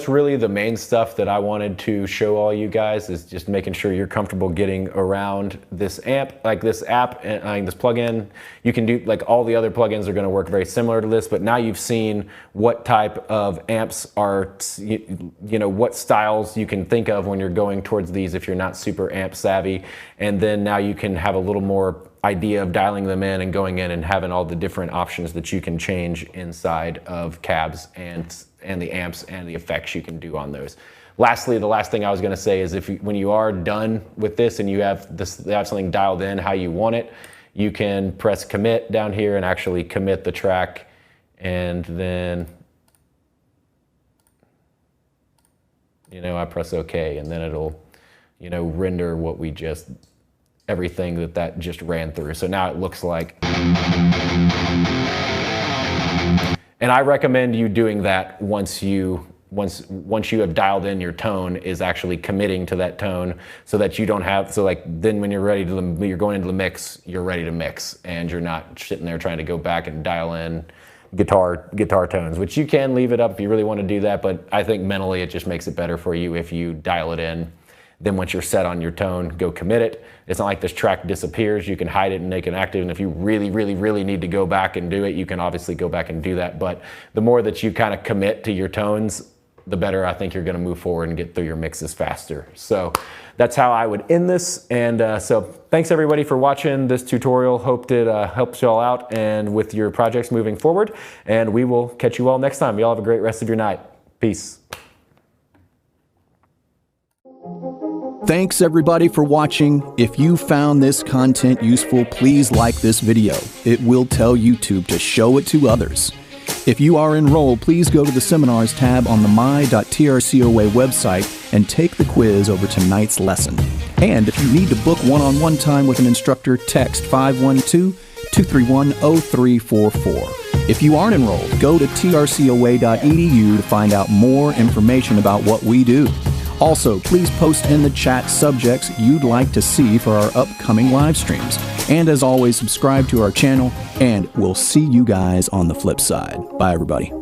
S2: really the main stuff that I wanted to show all you guys, is just making sure you're comfortable getting around this amp, like this app and this plugin. You can do, like, all the other plugins are going to work very similar to this, but now you've seen what type of amps are, you know, what styles you can think of when you're going towards these if you're not super amp savvy. And then now you can have a little more idea of dialing them in and going in and having all the different options that you can change inside of cabs and the amps and the effects you can do on those. Lastly, the last thing I was going to say is, when you are done with this and you have something dialed in how you want it, you can press commit down here and actually commit the track, and then, you know, I press OK, and then it'll, you know, render what we just, everything that just ran through. So now it looks like, and I recommend you doing that once you have dialed in your tone, is actually committing to that tone, so that you don't have, so like then when you're ready to, you're going into the mix, you're ready to mix, and you're not sitting there trying to go back and dial in guitar tones, which you can leave it up if you really want to do that, but I think mentally it just makes it better for you if you dial it in. Then once you're set on your tone, go commit it. It's not like this track disappears. You can hide it and make it active. And if you really, really, really need to go back and do it, you can obviously go back and do that. But the more that you kind of commit to your tones, the better I think you're going to move forward and get through your mixes faster. So that's how I would end this. And so thanks everybody for watching this tutorial. Hope it helps y'all out and with your projects moving forward. And we will catch you all next time. Y'all have a great rest of your night. Peace.
S1: Thanks everybody for watching. If you found this content useful, please like this video. It will tell YouTube to show it to others. If you are enrolled, please go to the Seminars tab on the my.trcoa website and take the quiz over tonight's lesson. And if you need to book one-on-one time with an instructor, text 512-231-0344. If you aren't enrolled, go to trcoa.edu to find out more information about what we do. Also, please post in the chat subjects you'd like to see for our upcoming live streams. And as always, subscribe to our channel, and we'll see you guys on the flip side. Bye, everybody.